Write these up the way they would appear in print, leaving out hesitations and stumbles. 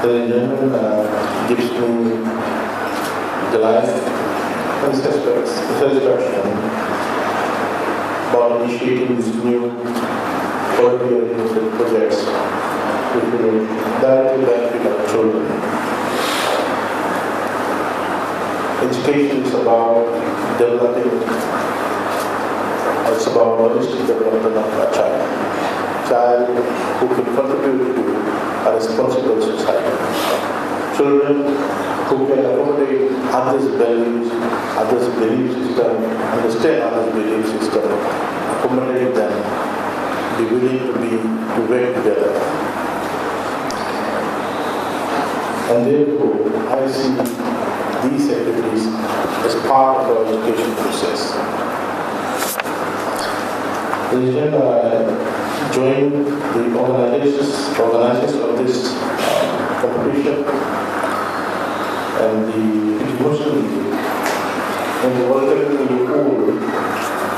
The gentleman gives me delight and satisfaction about initiating these new quality-oriented projects which will directly benefit our children. Education is about developing, it's about holistic development of a child who can contribute to a responsible society. Children who can accommodate others' values, others' belief system, understand others' belief system, accommodate them, be willing to work together. And therefore, I see these activities as part of our education process. The agenda joined the organizers of this competition and the promotion meeting and the welcoming all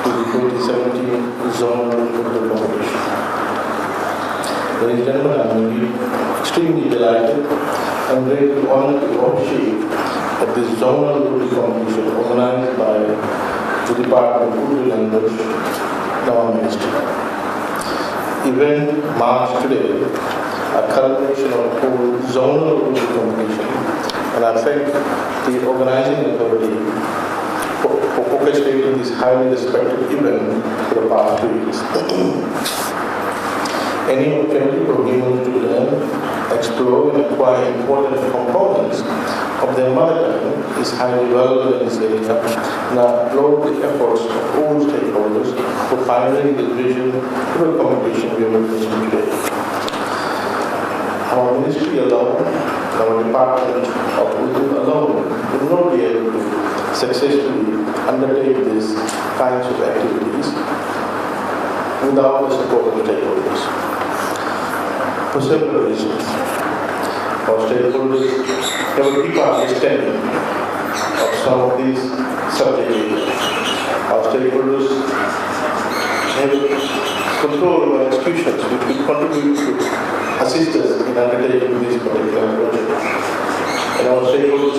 to the 2017 zonal football competition. Ladies and gentlemen, I am really extremely delighted and very honored to officiate at this zonal football competition organized by the Department of Food and our ministry. Event marks today a culmination of the whole zonal competition, and I thank the organizing authority for orchestrating this highly respected event for the past 2 years. Any opportunity for humans to learn, explore, and acquire important components of their mother tongue is highly valuable in this area, and I applaud the efforts of all stakeholders for pioneering the vision for the competition we are witnessing today. Our ministry alone, our department of Urdu alone, will not be able to successfully undertake these kinds of activities without the support of stakeholders. For several reasons, our stakeholders have a deep understanding of some of these subject areas. Our stakeholders have control over institutions which will contribute to assist us in undertaking this particular project. And our stakeholders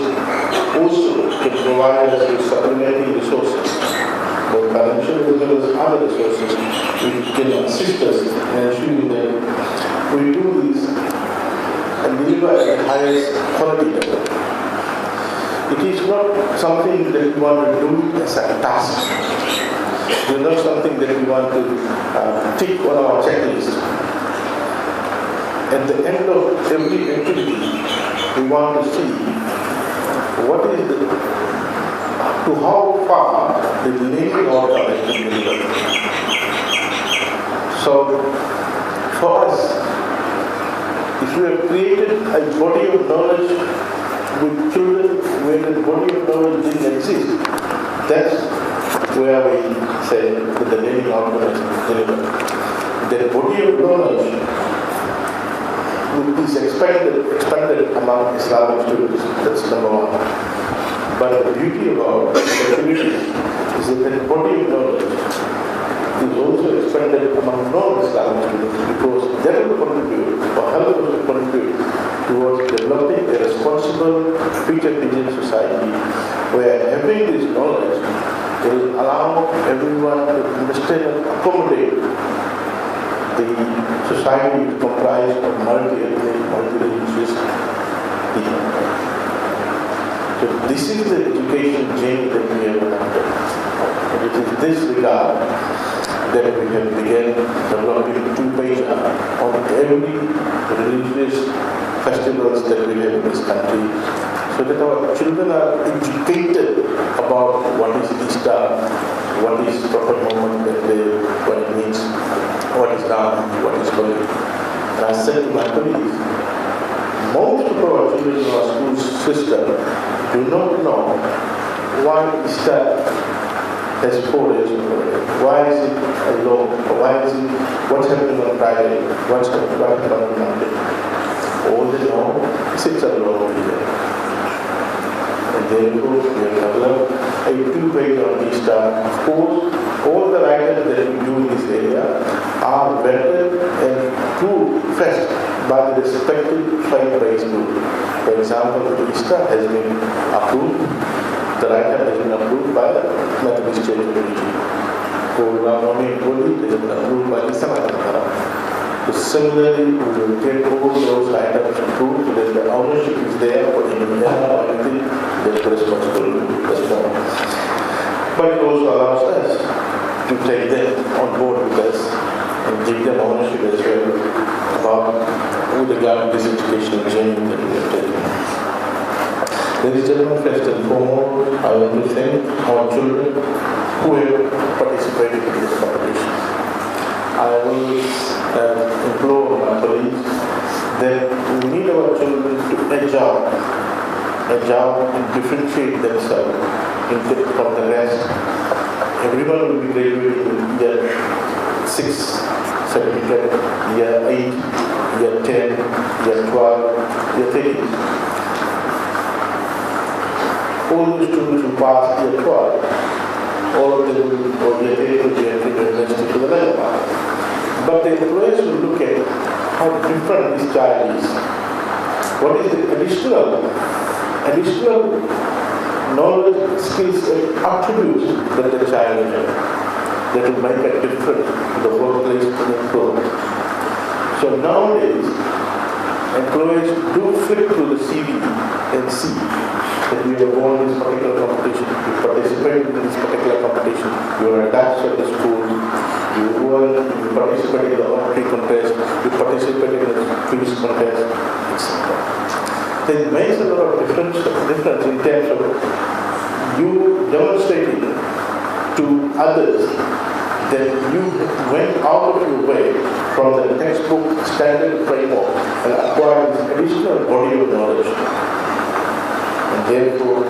also can provide us with supplementary resources, both financial as well as other resources, which can assist us in ensuring that we do this and deliver at the highest quality level. It is not something that we want to do as a task. It is not something that we want to tick on our checklist. At the end of every activity, we want to see what is to how far the learning outcome has been delivered. So, for us, if we have created a body of knowledge with children where the body of knowledge didn't exist, that's where we say that the learning outcome is delivered. The body of knowledge is expanded among Islamic students. That's number one. But the beauty about the activity is that the body of knowledge is also expanded among non-Islamic students, because that will contribute, or help us to contribute towards developing a responsible future-vision society where having this knowledge will allow everyone to understand and accommodate the society which is comprised of multi-ethnic, multi-religious people. So this is the education journey that we have undertaken. And it is this regard that we have begun developing 2 pages on every religious festivals that we have in this country, so that our children are educated about what is Easter, what is Prophet Muhammad birthday, what it means, what is Ram, what is Holi. And I said to my colleagues, most of our children in our school system do not know why Easter has 4 days of holiday. Why is it alone? Why is it, what's happening on Friday? What's happening on Monday? All they know is it's a long period. And therefore, we have developed a 2-page on Easter. Of course, all the writers that we do in this area are vetted and proved first by the respective 5 pages. high school. For example, the ISTA has been approved, the write-up has been approved by the Methodist Church of India. Ramoni Goli has been approved by the Sanatana. So similarly, we will get all those write-ups approved so that the ownership is there for any or anything that is responsible to respond. But it also allows us to take them on board with us and give them ownership as well about with regard to this educational journey that we have taken. Ladies and gentlemen, first and foremost, I want to thank our children who have participated in this competition. I will implore my colleagues that we need our children to edge out and differentiate themselves from the rest. Everyone will be graduating in year 6 certificate, year 8, year 10, year 12, year 13. All the students who pass year 12, all of them will be able to enter the university to the level part. But the employers will look at how different this child is. What is the additional knowledge, skills, and attributes that the child has that will make a difference to the workplace and the employer. So nowadays, employers do flip through the CV and see that we have won this particular competition, you participated in this particular competition, you are attached to the school, you participated in the oratory contest, you participated in the quiz contest, etc. It makes a lot of difference in terms of you demonstrating to others that you went out of your way from the textbook standard framework and acquired this additional body of knowledge. And therefore,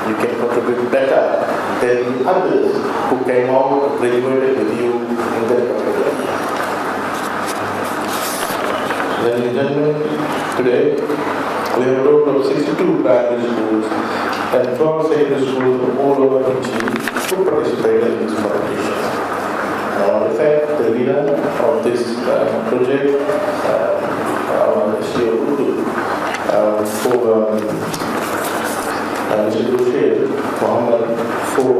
you can contribute better than the others who came out, graduated with you in that particular year. Ladies and gentlemen, today we have a total of 62 primary schools and 12 secondary schools from all over Fiji who participated in this competition. I want to thank the leader of this project, Mr. Udu, for Mr. Dusher Muhammad for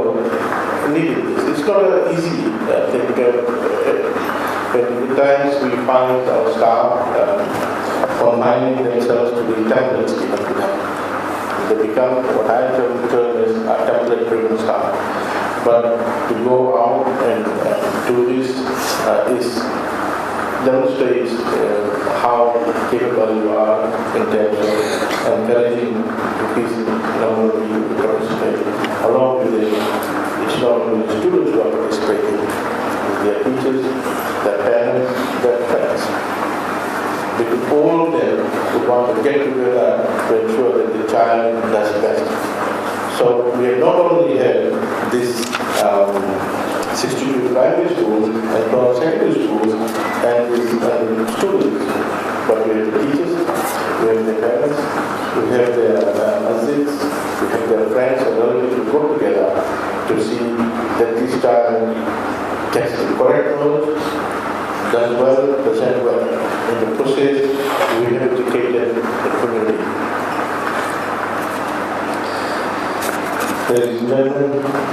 leading this. It's not an easy thing. At times we find our staff combining themselves to be templates given to them. They become what I term as a template-driven staff. But to go out and do this demonstrates how capable you are in terms of encouraging increasing number of people to participate. Along with it, it's not only the students who are participating, it's their teachers, their parents, their friends. Because all of them would want to get together to ensure that the child does best. So we have not only had this 62 primary schools and 12 secondary schools and the students, but we have the teachers, we have their parents, we have their masjids, we have their friends and relatives who work together to see that this child gets the correct knowledge, does well, present well. In the process, we have educated the community. Ladies and gentlemen,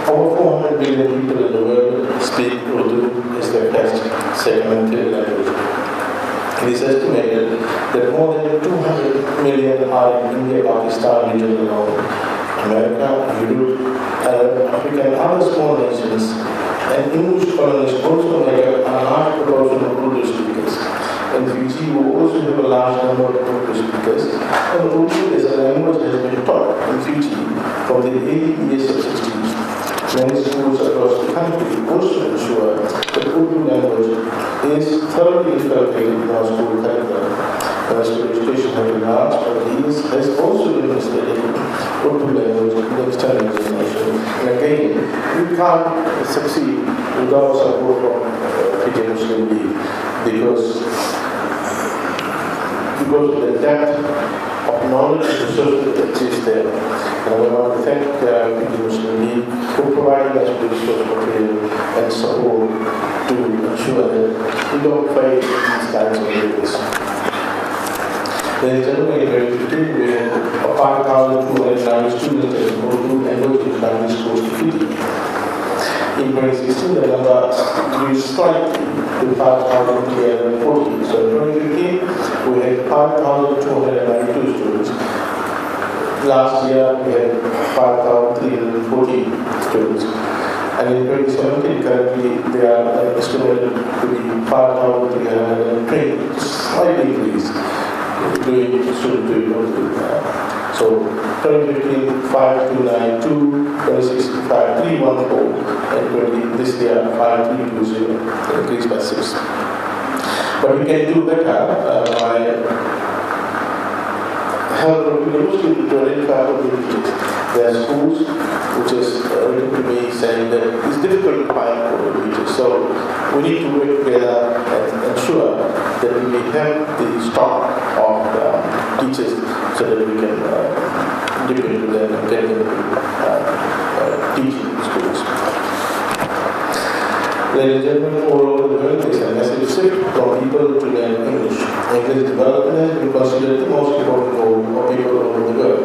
over 400 million people in the world speak Urdu as their first segmented language. It is estimated that more than 200 million are in India, Pakistan region alone. America, Europe, Arab, Africa, and other small nations, and English colonies also make up a large proportion of Urdu speakers. In Fiji, we also have a large number of Urdu speakers, and Urdu as a language has been taught in Fiji from the early years of 60s. Many schools across the country also ensure that Urdu language is thoroughly inculcated in our school curriculum. School education has been large, but has also been studying Urdu language in the external education. And again, we can't succeed without support from Fiji Muslim League because of the depth of knowledge and research that exists there. And I want to thank Fiji Muslim League for providing us with resource material and support to ensure that we don't face these kinds of risks. Then January 2015, we had 5,209 students at Urdu and English language schools to Fiji. In 2016, the number grew slightly to 5,340. So in 2015, we had 5,292 students. Last year, we had 5,340 students. And in 2017, currently, they are estimated to be 5,320, slightly increase doing student doing so 2015, 5,292, 2016, 5,314, and this year, 5,320, increased by 6. But we can do better by help university to identify opportunities. There are schools which is written to me saying that it's difficult to find opportunities. So we need to work together and ensure that we may have the stock of teachers so that we can dip into them and get them to teach in schools. Ladies and gentlemen, all over the world, there is a massive shift from people to learn English. English development has been considered the most important goal of people all over the world.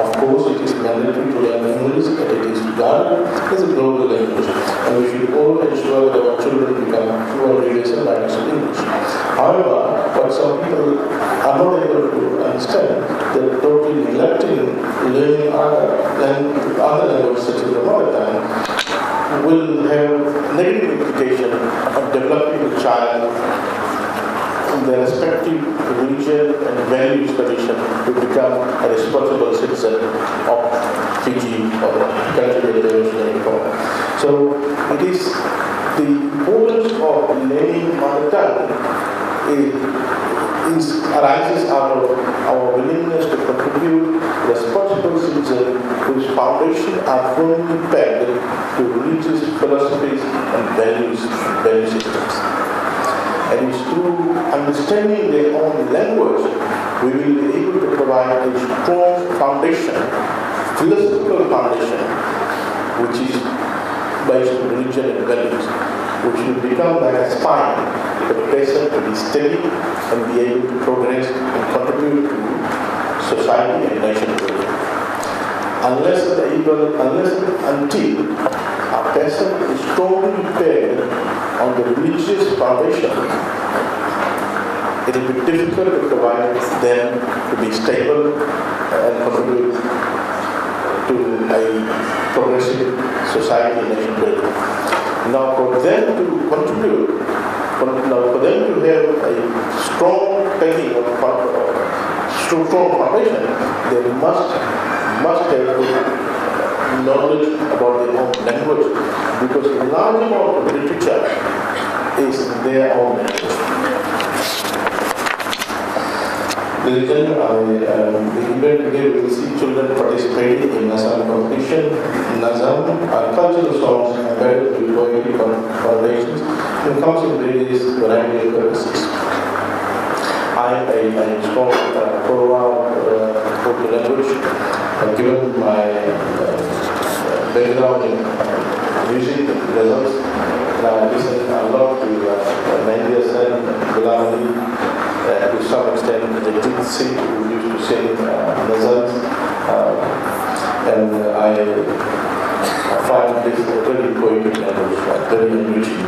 Of course, it is mandatory to learn English, and it is regarded as a global language. And we should all ensure that our children become fluent readers and writers of English. However, what some people are not able to understand, that totally neglecting learning other languages such as the mother tongue will have negative implication on developing the child in their respective religion and values tradition to become a responsible citizen of Fiji or the country that they are living for. So it is the importance of learning mother tongue arises out of our willingness to contribute responsible citizens whose foundation are firmly pegged to religious philosophies and value systems. And it's through understanding their own language we will be able to provide a strong foundation, philosophical foundation, which is based on religion and values, which will become like a spine for the person to be steady and be able to progress and contribute to society and nation building. Unless until a person is strongly prepared on the religious foundation, it will be difficult to provide them to be stable and contribute to a progressive society and nation building. Now, for them to contribute, for them to have a strong thinking of strong foundation, they must have knowledge about their own language, because a large amount of literature is their own language. Ladies and gentlemen, the event today we will see children participating in Nazam competition. Nazam are cultural songs embedded with poetry foundations and comes in various variety of purposes. I am a strong Korean language. Given my background in music and results, and I listen a lot to Nadia Sen, Gulami, to some extent Jagjeet Singh, who used to sing Nazams, and I find this a very poetic language, very enriching.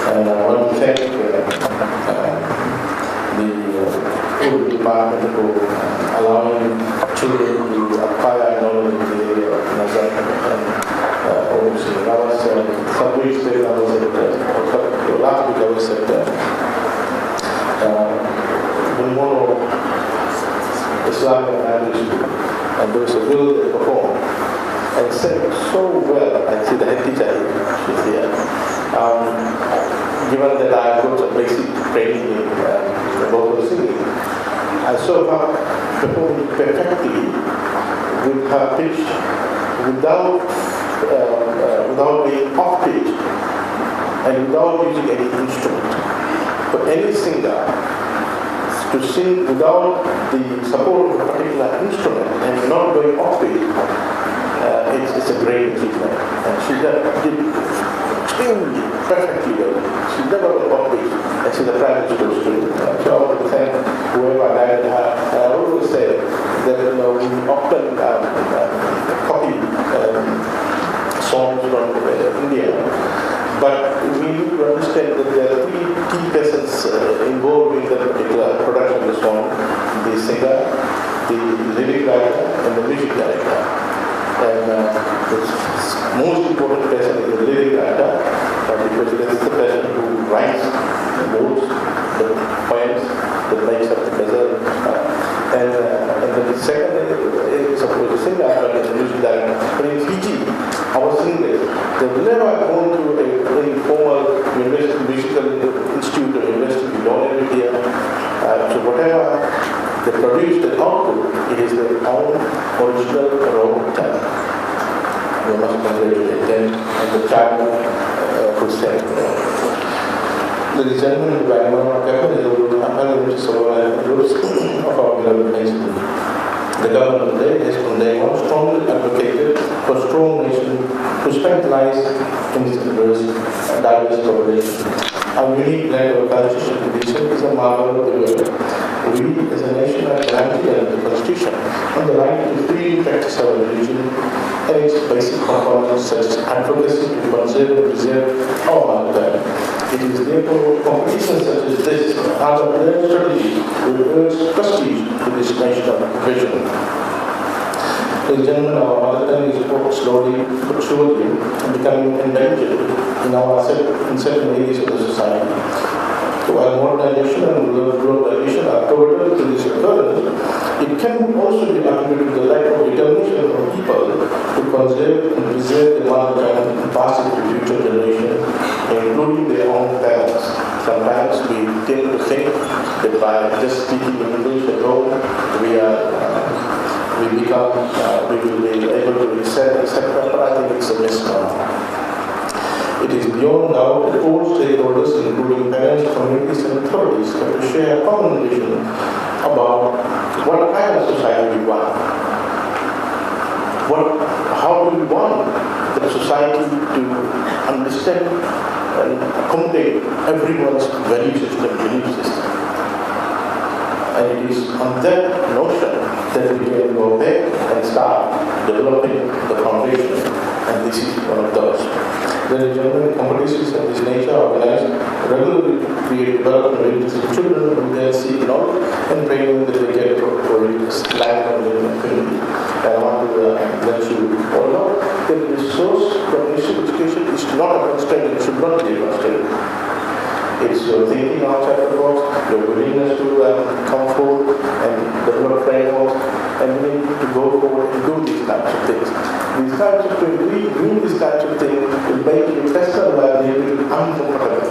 And I want to thank the Urdu department for allowing children to acquire knowledge in the area of Nazam and Urdu. I was some weeks later, last week I was at Bunmono Islamic Language School, and there was a girl that performed and sang so well. I see the head teacher, she's here. Given that I got a basic training in vocal singing, I saw her performing perfectly with her pitch without being off pitch and without using any instrument. For any singer to sing without the support of a particular instrument and not going off it, it's a great achievement. And she did extremely, perfectly well. She's never got copies, and she's a primary school student. So I want to thank whoever guided her. And I always say that we often copy songs from India, but we need to understand that there are three key lessons involved in the particular production of the song: the singer, the lyric writer, and the music director. And the most important person is the lyric writer, because it is the person who writes the words, the poems, that makes up the ghazal. And then the second is, of course, the singer and the music director. But in Fiji, our singers, they've never gone to any formal musical institute or university. We don't have it here. So whatever they produce, the output, it is their own original raw talent. We must congratulate them and the child who sang. Ladies and gentlemen, the government today has from day one strongly advocated for strong nation to specialize in its diverse population. Our unique blend of culture and tradition is a marvel of the world. We, as a nation, are guaranteed under the Constitution on the right to freely practice our religion and its basic components such as advocacy to conserve and preserve our mother tongue. It is therefore competitions such as this are the plain strategy which urge prestige to this national vision. Ladies and gentlemen, our mother tongue is slowly but surely becoming endangered in certain areas of the society. While modernization and globalization are pivotal to this occurrence, it can also be attributed to the lack of determination from people to conserve and preserve the mother tongue and pass it to future generations, including their own parents. Sometimes we tend to think that by just speaking English at home, we will be able to accept, etc. But I think it's a misnomer. It is beyond doubt that all stakeholders, including parents, communities, and authorities, have to share a common vision about what kind of society we want. How do we want the society to understand and accommodate everyone's value system, belief system. And it is on that notion that we can go back and start developing the foundation, and this is one of those. Ladies and gentlemen, competitions of this nature are organized regularly to create development abilities in children who then seek knowledge and training that they get for this land and community. And I want to let you all know that resource cognition education is not a constraint, it should not be a constraint. It's your thinking outside the box, your willingness to come forward and develop frameworks, and we need to go forward and do these types of things. These types of things, doing these types of things will make your personal life uncomfortable.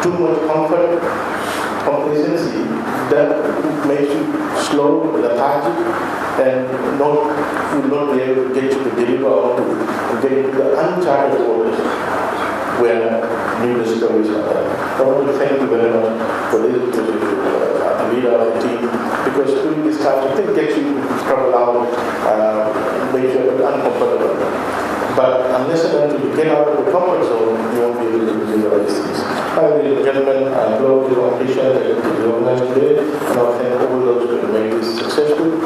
Too much comfort, complacency, that makes you slow, lethargic, and will not be able to get you to deliver or to get into the uncharted waters where new discoveries are done. I want to thank you very much for this leader of the team, because doing this type of thing gets you to travel out, makes you a bit uncomfortable. But unless and until you get out of the comfort zone, you won't be able to deliver these things. Ladies and gentlemen, I love the competition that is organized today, and I thank all those who made this successful.